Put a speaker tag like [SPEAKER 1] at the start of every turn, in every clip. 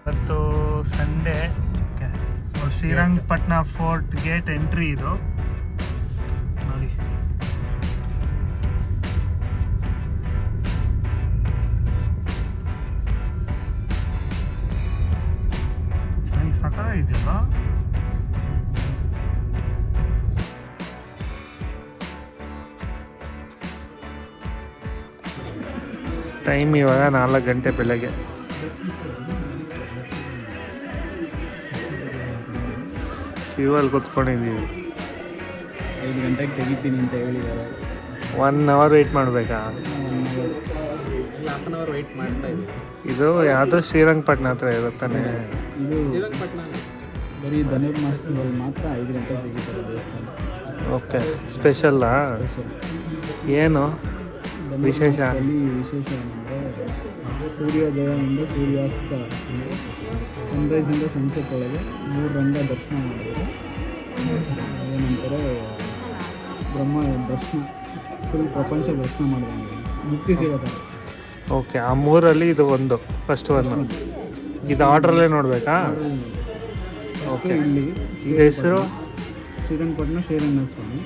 [SPEAKER 1] ಇವತ್ತು Sunday. Srirangapatna fort gate entry ಇದು ನೋಡಿ. ಸಕಾಗಿದೆಯಲ್ಲ. ಟೈಮ್ ಇವಾಗ 4 ಗಂಟೆ ಬೆಳಗ್ಗೆ. ಕ್ಯೂ ಅಲ್ಲಿ ಕೂತ್ಕೊಂಡಿದ್ದೀವಿ.
[SPEAKER 2] 5 ಗಂಟೆಗೆ ತೆಗಿತೀನಿ ಅಂತ ಹೇಳಿದ್ದಾರೆ.
[SPEAKER 1] 1 ಅವರ್ ವೆಯ್ಟ್ ಮಾಡಬೇಕಾ?
[SPEAKER 2] ಹಾಫ್ ಅನ್ ಅವರ್ ವೆಯ್ಟ್ ಮಾಡ್ತಾ ಇದ್ದೀವಿ.
[SPEAKER 1] ಇದು ಯಾವುದೋ ಶ್ರೀರಂಗಪಟ್ಟಣ ಹತ್ರ ಇರುತ್ತಾನೆ
[SPEAKER 2] ಇದು. ಶ್ರೀರಂಗಪಟ್ಟಣ ಬರೀ ಧನುರ್ಮಾಸದಲ್ಲಿ ಮಾತ್ರ 5 ಗಂಟೆಗೆ ತೆಗಿತಾರೆ ದೇವಸ್ಥಾನ.
[SPEAKER 1] ಓಕೆ, ಸ್ಪೆಷಲ್ಲಾ? ಏನು ವಿಶೇಷ?
[SPEAKER 2] ವಿಶೇಷ ಏನಂದರೆ ಸೂರ್ಯೋದಯದಿಂದ ಸೂರ್ಯಾಸ್ತ, ಸನ್ರೈಸಿಂದ ಸನ್ಸೆಟ್ ಒಳಗೆ 3 ರಂಗ ದರ್ಶನ ಮಾಡಿದ್ರು. ಏನಂತಾರೆ ಬ್ರಹ್ಮ ದರ್ಶನ, ಫುಲ್ ಪ್ರಪಂಚ ದರ್ಶನ ಮಾಡಿದಂಗೆ ಮುಕ್ತಿ ಸಿಗೋತಾರೆ.
[SPEAKER 1] ಓಕೆ, ಆ 3ರಲ್ಲಿ ಇದು ಒಂದು ಫಸ್ಟ್ ಒಂದು. ಇದು ಆರ್ಡ್ರಲ್ಲೇ ನೋಡಬೇಕಾ? ಓಕೆ.
[SPEAKER 2] ಇಲ್ಲಿ
[SPEAKER 1] ಇದು ಹೆಸರು
[SPEAKER 2] ಶ್ರೀರಂಗಪಟ್ಟಣ ಶ್ರೀರಂಗ ಸ್ವಾಮಿ.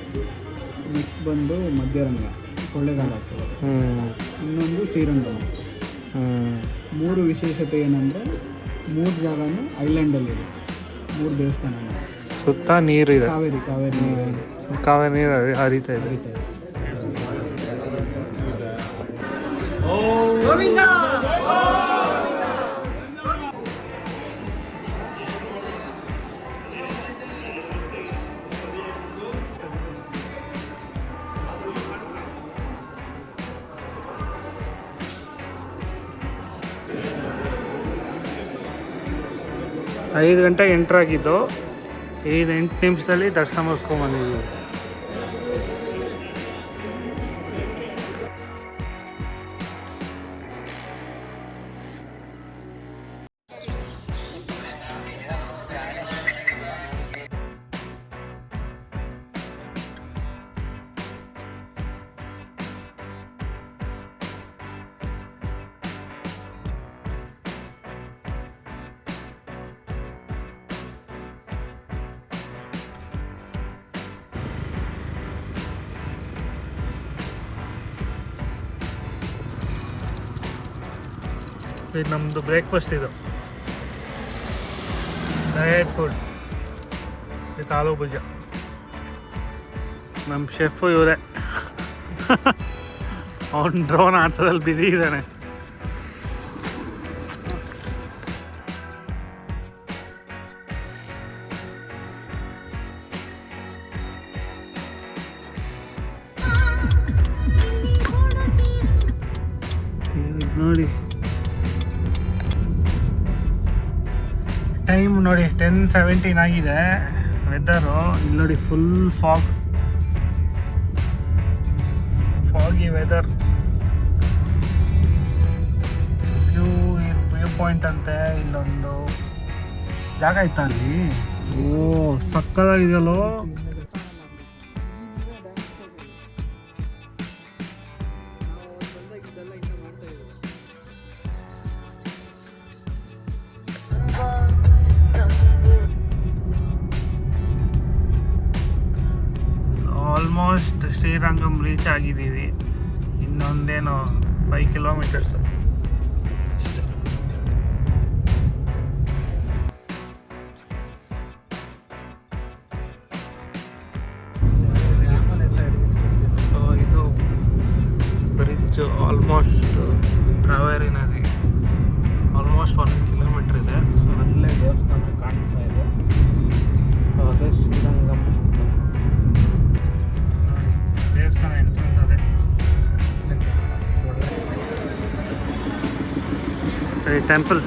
[SPEAKER 2] ನೆಕ್ಸ್ಟ್ ಬಂದು ಮಧ್ಯರಂಗ, ಕೊಳ್ಳೇಗಾಲ ಆಗ್ತದೆ. ಇನ್ನೊಂದು ಶ್ರೀರಂಗಂ. 3 ವಿಶೇಷತೆ ಏನಂದರೆ 3 ಜಾಗನೂ ಐಲ್ಯಾಂಡಲ್ಲಿದೆ. 3 ದೇವಸ್ಥಾನ
[SPEAKER 1] ಸುತ್ತ ನೀರು ಇದೆ.
[SPEAKER 2] ಕಾವೇರಿ
[SPEAKER 1] ನೀರು ಹರಿತಾ ಇದೆ. 5 ಗಂಟೆಗೆ ಎಂಟ್ರಾಗಿದ್ದು. 8 ನಿಮಿಷದಲ್ಲಿ ದರ್ಶನ ಮುಗಿಸ್ಕೊಂಡ್ಬಂದಿದ್ದೀವಿ. ಇದು ನಮ್ಮದು ಬ್ರೇಕ್ಫಾಸ್ಟ್. ಇದು ಡಯಟ್ ಫುಡ್ ವಿತ್ ಆಲೂ ಭುಜ. ನಮ್ಮ ಶೆಫ್ ಇವರೇ. ಅವನು ಡ್ರೋನ್ ಆಡ್ಸೋದ್ರಲ್ಲಿ ಬಿಸಿ ಇದ್ದಾನೆ. ನೋಡಿ ಟೈಮ್ ನೋಡಿ 10:17 ಆಗಿದೆ. ವೆದರು ಇಲ್ಲಿ ನೋಡಿ full foggy weather. View point ಅಂತೆ ಇಲ್ಲೊಂದು ಜಾಗ ಇತ್ತ ಅಲ್ಲಿ. ಓ ಸಕ್ಕದಾಗಿದೆಯಲ್ಲೋ. ಆಲ್ಮೋಸ್ಟ್ ಶ್ರೀರಂಗಂ ರೀಚ್ ಆಗಿದ್ದೀವಿ. ಇನ್ನೊಂದೇನೋ 5 ಕಿಲೋಮೀಟರ್ಸ್ ಅಷ್ಟೇ. ಇದು ಬ್ರಿಡ್ಜ್ ಆಲ್ಮೋಸ್ಟ್ ಕಾವೇರಿ ನದಿ ಆಲ್ಮೋಸ್ಟ್ 1 ಕಿಲೋಮೀಟರ್ ಇದೆ. ಸೊ ಅಲ್ಲೇ ದೇವಸ್ಥಾನ ಕಾಣ್ತಾ ಇದೆ. ಅದೇ ಶ್ರೀರಂಗಂ ದೇವಸ್ಥಾನ ಎಂಟ್ರೆನ್ಸ್. ಅದೇ ಟೆಂಪಲ್.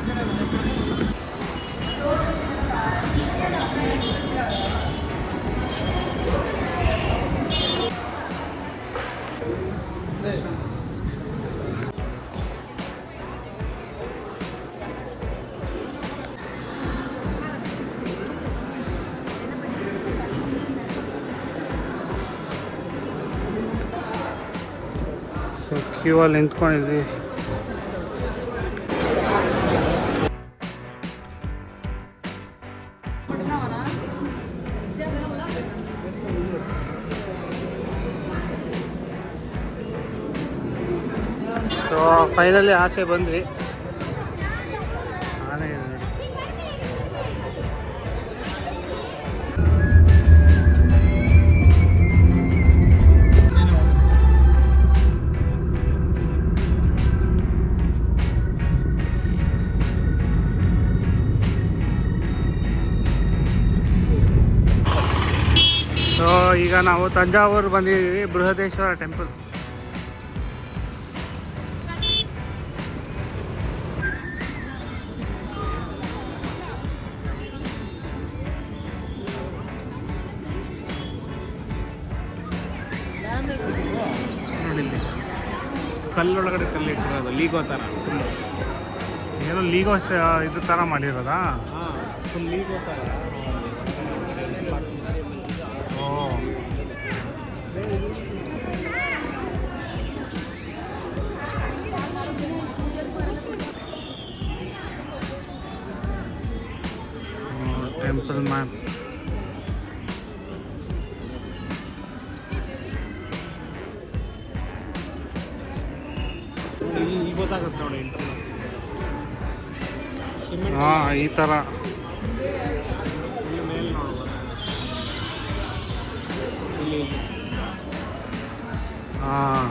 [SPEAKER 1] ಸೊ ಕ್ಯೂ ಅಲ್ಲಿ ನಿಂತ್ಕೊಂಡಿದ್ವಿ. ಸೊ ಫೈನಲಿ ಆಚೆ ಬಂದ್ವಿ. ಆನೆ ಇದೆ ನೋಡಿ. ಸೊ ಈಗ ನಾವು ತಂಜಾವೂರು ಬಂದಿದ್ದೀವಿ, ಬೃಹದೇಶ್ವರ ಟೆಂಪಲ್. ನೋಡಿಲ್ಲಿ
[SPEAKER 2] ಕಲ್ಲೊಳಗಡೆ ಕಲ್ಲಿಟ್ಟಿರೋದು ಲೀಗೋ ಥರ.
[SPEAKER 1] ಏನೋ ಲೀಗೋ ಅಷ್ಟೇ ಇದು ಥರ ಮಾಡಿರೋದಾ?
[SPEAKER 2] ಹಾಂ, ಫುಲ್ ಲೀಗೋ ಥರ.
[SPEAKER 1] ಓ, ಟೆಂಪಲ್ ಮ್ಯಾಪ್.
[SPEAKER 2] ಇಲ್ಲಿ ಗೊತ್ತಾಗುತ್ತೆ ನೋಡಿ.
[SPEAKER 1] ಹಾಂ, ಈ ಥರ.
[SPEAKER 2] ಇಲ್ಲಿ ಮೇಲೆ ನೋಡ್ಬೋದು. ಇಲ್ಲಿ
[SPEAKER 1] ಹಾಂ,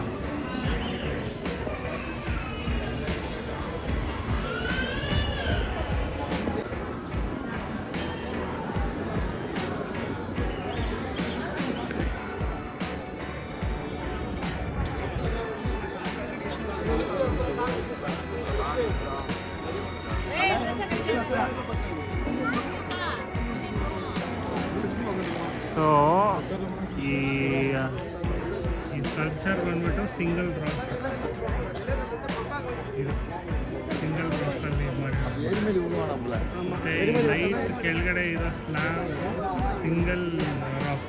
[SPEAKER 1] ಸೊ ಈ ಸ್ಕಲ್ಪ್ಚರ್ ಬಂದ್ಬಿಟ್ಟು ಸಿಂಗಲ್ ರಾಕ್, ಇದು ಸಿಂಗಲ್ ರಾಕಲ್ಲಿ ಮಾಡಿರೋದು. ಮತ್ತು ಲೈಟ್ ಕೆಳಗಡೆ ಇರೋ ಸ್ಲ್ಯಾಬ್ ಸಿಂಗಲ್ ರಾಕ್.